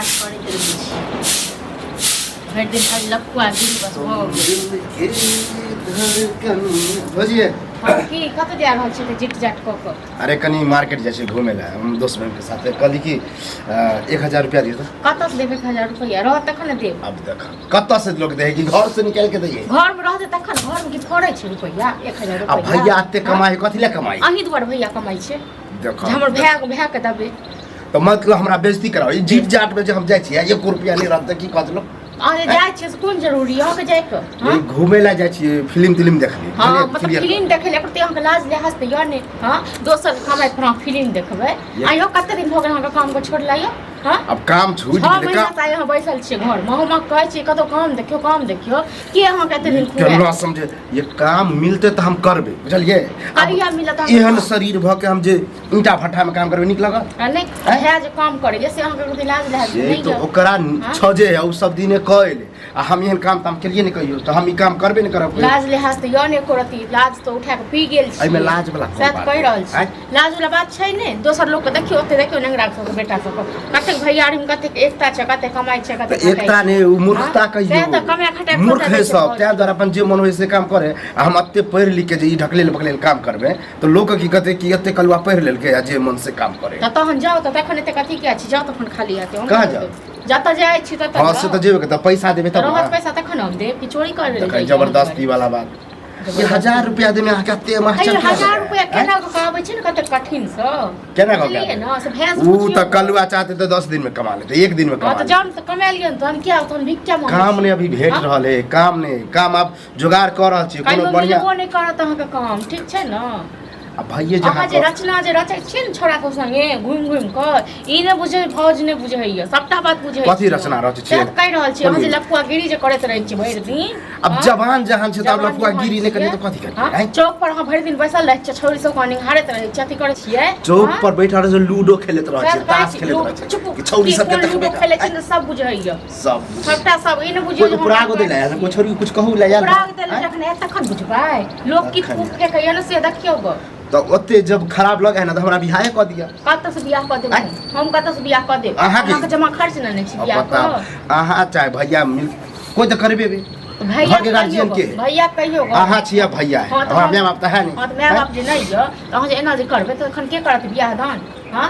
जांच करे के रहै छी भरि दिन खाली लफुआ गिरी बस हो बुझिए की कत जा रहल छी जिट जाट क क अरे कनी मार्केट जाइ छी घूमे ला हम दोस्त बहन के साथ कहली कि 1000 रुपया दियो तो कत से देबे 1000 रुपया रह तखन न देब अब देख कत से लोग दे कि घर से निकाल के दिए घर में रहते तखन घर में की फड़ै छै रुपया 1000 रुपया अब भैया आते कमाई कथि ले कमाई अही दुआर भैया कमाई छै देख हमर भैया के दबे तो मतलब हमरा बेइज्जती कराओ ई जीट जाट में जे हम जाइ छी 1 रुपया नहीं रहत की कहत लोग अरे जाय छै कोन जरूरी है के जाय के हां घूमे ला जाइ छी फिल्म देखली हां मतलब फिल्म देखे ले पर हम लाज लिहाज त यो ने हां दोसर कमाई पर फिल्म देखबै आयो कते दिन भ गेल हम काम को छोड़ लायो हां अब काम छूट गेल का हम यहाँ बैसल छी घर में हम कहै छी कतो काम देखियो कि अहाँ कते दिन खुए केना समझे ये काम मिलते त हम करबे बुझलिए कहिया मिलत एहन शरीर भ के हम जे ईंटा भट्ठा में काम करबे निक लगत नहीं है जे काम करे जैसे अहाँ के लाज लिहाज नहीं तो ओकरा छजे है उ सब दिने कहले आ हम एहन काम ताम केलिए नहीं कहियो तो हम ई काम करबे नहीं करब लाज लिहाज त यो ने करती लाज तो उठा के पी गेल छी एमे लाज वाला बात कहि रहल छी लाज वाला बात छै ने दोसर लोग के देखियो ओते देखियो नंगरा सब बेटा सब कते भैया में कते एकता छै कते कमाई छै कते एकता ने उ मूर्खता कहियो से त कमाई खटा मूर्ख है सब त्या द्वारा अपन जे मन होय से काम करे आ हम अत्ते पढ़ लिख के जे ई ढकलेल बकलेल काम करबे तो लोग की कहते कि अत्ते कलवा पढ़ लेल के जे मन से काम करे त तहन जाओ त तखन एते कथि के छी जाओ तखन खाली आते हम कहां जाओ जता जाय छी त हां से त जेबे के त पैसा देबे त रहत पैसा तखन हम देब कि चोरी कर ले जबरदस्ती वाला बात ये 1000 रुपया दे में आ कते मास्टर 1000 रुपया केना कमाबै छै ने कते कठिन से केना कमाबै ना से भैंस उ त कलवा चाहते तो 10 दिन में कमा लेते 1 दिन में कमा तो जान तो कमा लियन तो हम क्या तहन भिक्षा मांग काम ने अभी भेट रहल है काम ने काम आप जुगाड़ कर रहल छी कोनो बढ़िया वो नहीं करत अहाँ के काम ठीक छै ना अब भइए जहां जे रचना जे रचै छै ने छोरा के संगे घुम के ई ने बुझे भौज ने बुझै है सबटा बात बुझै कथि रचना रचै छै कहि रहल छी अहाँ जे लफुआ गिरी जे करैत रहै छी भरि दिन अब जवान जहान छै त लफुआ गिरी ने करिए तो कथि करिए चौक पर हम भरि दिन बैसल रहै छी छोरी सब कहानी हारैत रहै छी अथि करै छियै चौक पर बैठा रह लूडो खेलैत रहै छी ताश खेलैत रहै छी कि छौरी सब के देखबे खेलै छी सब बुझै है सब सबटा सब ई ने बुझियो जे पुरागो देला है कोई छोरी कुछ कहू ला यार पुराग देला जखन तखन बुझबै लोग की फूक फेंकै है ना से देखियो ग तो ओते जब खराब लगे है ना तो हमरा बियाह क दिया कत से बियाह क देब हम कत से बियाह क देब अहाँ के जमा खर्च ना नै छी बियाह क अहाँ चाहे भैया मिल कोई तो करबे भी भैया के गार्जियन के भैया कहियो अहाँ छिया भैया है हमरा माय बाप त है नहीं हां त माय बाप जे नै य अहाँ जे एना जे करबे त एखन के करत बियाह दान हां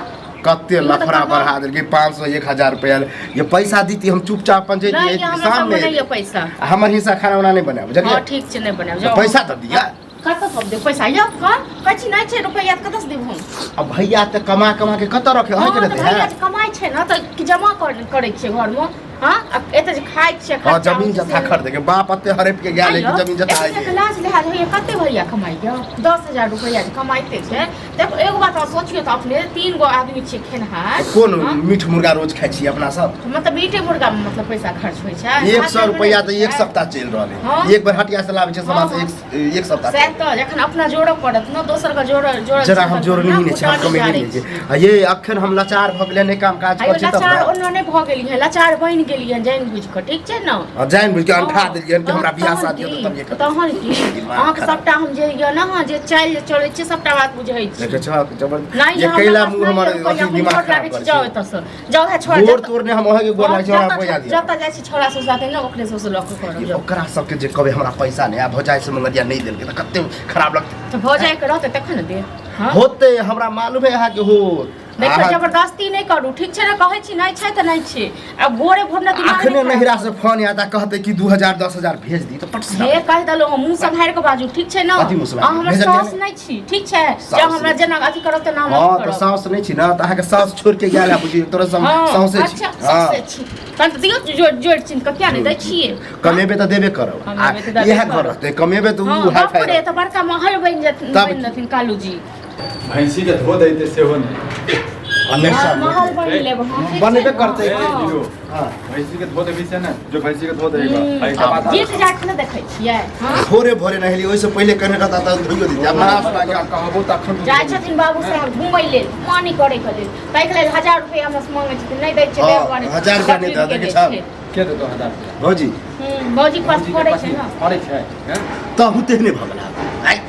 कते लफड़ा बढ़ा देल के 500 1000 रुपया ये पैसा दीती हम चुपचाप अपन जे सामने नहीं पैसा हमर हिस्सा खाना वाला नहीं बनाब बुझलिए हां ठीक छै नहीं बनाब पैसा त दिया कत सब दे पैसा या कौन कछि नै छै रुपया कत से देब हम अब भैया त कमा के कत रखे है के देते भैया कमाई छै ना त जमा करे छै घर में हां अब एते जे खाइ छै हां जमीन जथा खरीद के बाप अते हड़प के गेल है जमीन जथा है के लाज लिहाज होय कते भैया कमाई य 10000 रुपया कमाइते छै देखो एगो बात सोचियो त अपने 3 गो आदमी छै खेनहार कोन मीठ मुर्गा रोज खाइ छी अपना सब मतलब मीठे मुर्गा में मतलब पैसा खर्च होय छै 100 रुपया त एक सप्ताह चल रहल है एक बार हटिया से लावे छै सामान से एक सप्ताह से त जखन अपना जोड़ो पड़त न दोसर का जोड़ जरा हम जोड़ नहीं छै हम कमे नहीं छै ये अखन हम लाचार भ गेले नै काम काज कर छै तब लाचार ओना नै भ गेली है लाचार बन गेली है जान बुझ के ठीक छै न जान बुझ के अंठा देलिए कि हमरा बियाह शादी होत तब ये तहन की अहाँ के सबटा हम जे य न जे चल चलै छै सबटा बात बुझै छी देखे छ जबरदस्त ये कैला मुंह हमर अथी दिमाग खराब कर जाओ त से जाओ है छोड़ गोर तोड़ने हम ओहे के गोर लाग छै हमरा पैसा दिया जता जाय छी छोरा से साथे न ओकरे से लक करब ओकरा सब के जे कहबे हमरा पैसा नै आ भौजाई से मंगरिया नहीं देल के त कते खराब लगते त भौजाई के रहते तखन दे होते हमरा मालूम है यहाँ के हो देखो जबरदस्ती नहीं करू ठीक छै ना कहै छी नहीं छै त नहीं छै अब गोरे भोरना दिमाग अखने नहिरा से फोन आता कहते कि 2000 10000 भेज दी तो पट से हे कह दलो मुंह संभार के बाजू ठीक छै ना हमरा सास नहीं छी ठीक छै जब हमरा जना अथी करब त नाम हां तो सास नहीं छी ना त अहाँ के सास छोड़ के गेल है बुझी तोरा सासे छी अच्छा सासे छी तन दियो जोड़ चिन के क्या नहीं दै छिए कमेबे त देबे करब इहे घर रहते कमेबे त उ हाई फाई त बड़का महल बन जथिन कालू जी भैंसी के धो देते सेहो नहीं महल बन लेब बनबे करते हां भैंसी के धो देबी से ना जो भैंसी के धो देबा भाई के बात जीत जाट न देखै छियै हां भोरे भोरे नहली ओइ से पहले कहने रहता त धोइयो दी अब नास लागे कहबो त अखन जाय छथिन बाबू साहब घुमै लेल मानी करे के लेल तै के लेल 1000 रुपया हमरा से मांगे छथिन नहीं दै छै 1000 रुपया नहीं दे के छ के दे 1000 भौजी भौजी पास पड़ै छै ना पड़ै छै हैं त हुते नहीं भगला आई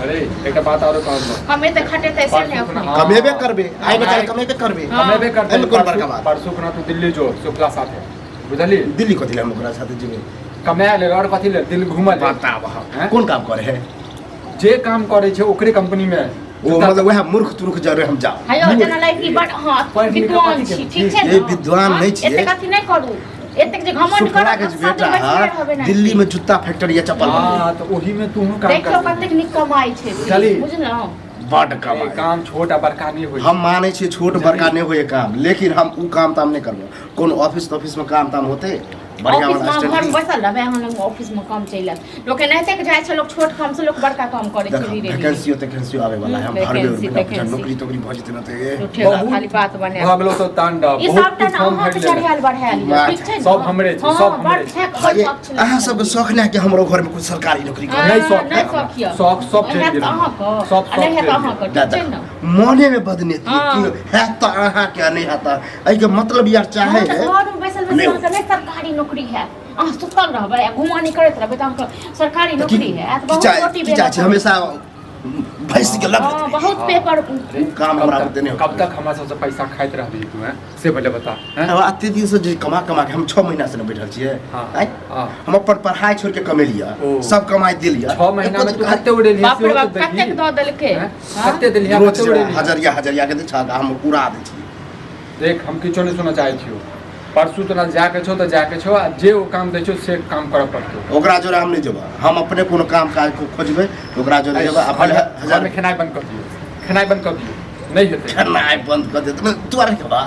अरे एक बात और कहूँ हमें तो खटे तैसे नहीं अपने हाँ। कमेबे करबे आइ बेचारे कमेबे करबे हाँ। हमें भी करते एमे कोन बड़का बात परसों को ना तू दिल्ली जो शुक्ला साथे बुझली दिल्ली कथि ले हम ओकरा साथे जेबे कमाए ले और कथी ले दिल घुमल बताब हैं? हम कोन काम करे है जे काम करे छे ओकरे कंपनी में वो मतलब वह मूर्ख तुर्ख जरे हम जाओ हायो जना लड़की बड़ हां पढ़ लिख के विद्वान कथी छी के- ठीक छै ये विद्वान नहीं छियै। एते कथी नहीं करू एते जे घमंड सुखला के करू जे बेटा है दिल्ली में जूता फैक्ट्री या चप्पल बनबै हां तो ओही में तू काम देखियो कर कतेक निक कमाई छै चली। बुझलौ बड ये कमाई काम छोटा बड़का नहीं होई हम माने छी छोट बड़का नहीं होए काम लेकिन हम उ काम ताम नहीं करबो कौन ऑफिस में काम ताम होते बढ़िया ऑफिस वाला में घर में स्टैंड बैसल रहबे हम लोग ऑफिस में काम चलत लोग के नहते के जाय छै लोग छोट काम से लोग बड़का काम करे छै धीरे धीरे वैकेंसी आवे वाला है हम भरबे वैकेंसी, बिना वैकेंसी। नौकरी तोकरी भ जेते न ते उठेगा खाली बात बने भ गेलो तो तांडव ई बहुत सबटा कुछ ना हम अहाँ भर के ले चढ़ियाल बढ़ायल बात ठीक छै सब हमरे छै, सब हमरे छै। अहाँ सब शौक नहीं कि हमरो घर में कुछ सरकारी नौकरी करे नहीं शौक नहीं है शौक हमरा। यऽ। शौक सब है चलि तो अहाँ को गेल सब नहीं है तो सब अहाँ को ठीक दादा छै ना मने में बदनीति हाँ। है तो अहाँ क्या नहीं आता एहि के मतलब यार चाहे अहाँ है तो घर में बैसल नहीं। बैसल नहीं सरकारी नौकरी है अहाँ सुतल रहबै घुमानी करैत रहबै तऽ अहाँके सरकारी नौकरी है तऽ बहुत छोटी की चाहे हमेशा भैंसी के लग हाँ, बहुत पेपर काम हमरा देने हो कब तक हमरा सबसे पैसा खाइत रहबी तू हैं से पहले बता हैं अब आते दिन से जे कमा के हम 6 महीना से न बैठल छियै हाँ, आँय? हाँ। हम अपन पढ़ाई छोड़ के कमेलिया ओ। सब कमाई दिलिया 6 महीना में तू कते उड़ेलिए बाप रे बाप कतेक दऽ देलकै हैं? हाँ? कते दिलिया रोज कते उड़ेलिए हजरिया के छा हम उड़ा दै छी देख हम किछो नहीं सुना चाहे छियो परसू तोरा जाके छो तो जाके छो आ जे ओ काम दै छो से काम करऽ पड़तौ ओकरा जोरे हम नहीं जेबा हम अपने कोनो काम काज को खोजबै ओकरा जोरे जेबा अपन हजार में खेनाई बंद कर दियो खेनाई बंद कर दियो नहीं हेतै खेनाई बंद कर देत तू अरे खेबा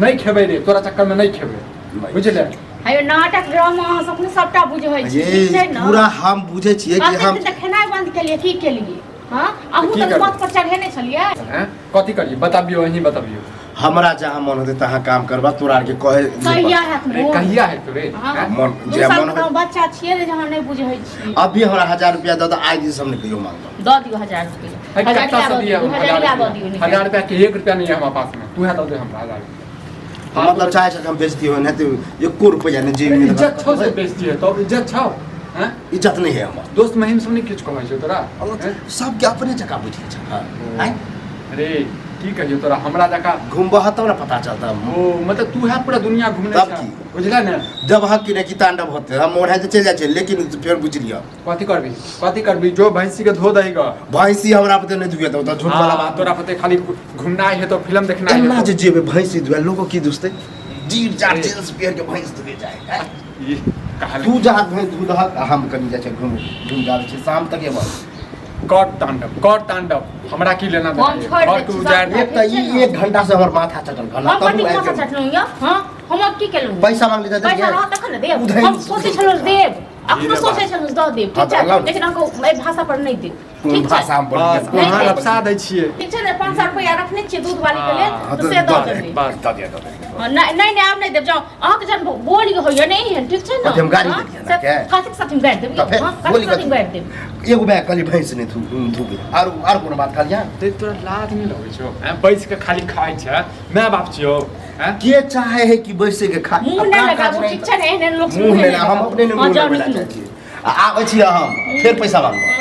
नहीं खेबै रे तोरा चक्कर में नहीं खेबै बुझले हायो नाटक ड्रामा अहाँ सब सबटा बुझै छी ये ठीक छै ना पूरा हम बुझे छियै कि हम हम खेनाइ बंद केलिए की केलिए हां अहूँ की तऽ करबै? मत पर चढ़ेने छलिए हैं कथी करिए बताबियो अहीं बताबियो हमरा जहाँ मन होते तहाँ काम करबा तोरा आर के कहे कहिया हैत अरे मोन कहिया है तोरे हाँ। हैं? मन दू जे साल मन के हो बच्चा छियै रे जहाँ नहीं बुझै छी अभी हमरा 1000 रुपया दे आइ दिन सब नहीं कहियो मांगबा दऽ दियौ 1000 रुपया है कत्ता से दिया हम 1000 ला दऽ दियौ 1000 रुपया के 1 रुपया नहीं है हमारे पास में तू है तो दे हमरा 1000 मतलब चाहे छै कि हम बेचती हो नहीं तो 1 रुपया नहीं जेब में इज्जत छौ से बेइज्जती है तो इज्जत छौ हैं इज्जत नहीं है हमार दोस्त महिम सब नहीं किछ कहै छौ तोरा हैं? सब के अपने जगह बुझे छै हैं अरे की कहियो तोरा हमरा जका घूमबा तब ना पता चलता ओ मतलब तू है पूरा दुनिया घूमने तब का की? बुझला ना जब हक की नहीं तांडव होते हम ओढ़े चल जाए छै लेकिन फिर बुझ लिया कथी करबी जो भैंसी के धो देगा भैंसी हमरा पते नहीं दुए तो झूठ वाला बात तोरा पते खाली घूमना है तो फिल्म देखना है एना तो- जे जेबे भैंसी दुए लोगों की दुस्ते जीर जाट जींस पहन के भैंस दुए जाए ये कहानी तू जहाँ भैंस दूध हक हम कनी जाए छै घूम जाबे छै शाम तक एबा कर तांडव हमरा की लेना हम देना छोड़ है? और दै तू छी, जाए सब एक त ई 1 घंटा से हमर माथा चटल घना हम कथी तब भाषा चटलहुँ यऽ हाँ हम अब की केलहुँ पैसा मांग ले पैसा रह तखन ने देब हम सोचै छलहुँ देब अखनो सोचै छलहुँ दऽ देब हाँ, ठीक तऽ छै अल्लाह- लेकिन अहाँके एहि भाषा पर नहि देब कोन ठीक छै भाषा हम बस बोल नहीं वहाँ देब। लपसा दै छियै ठीक छै ने 500 रुपया रखने छियै दूध वाली के लेल हाँ, तऽ तो से दऽ दे, देबै बस हाँ, नहीं नहीं आब नहीं देब जाओ अहाँके जन बोली होइए नहीं है ठीक छै ने कथी हम गाड़ी हाँ, देलियै ने, क्या? कथी के साथ हम गाड़ी देब तो फिर हाँ बोली कथी के साथ कथी? गाड़ी देब एगो बैग कली भैंस नहीं धूपे आर कोनो बात कहलिया ते तोरा लाज नहीं लगै छौ हैं? बैस के खाली खाइ छै माय बाप छियौ हैं? के चाहे है कि बैसे के खा मुंह नहीं लगाबू ठीक छै ने एहन लोग से मुंह मुँह नहीं हम अपने ने हाँ, मुंह जाओ नहीं निकलू। लगाइ छी आबै छी हम फेर पैसा मांगबो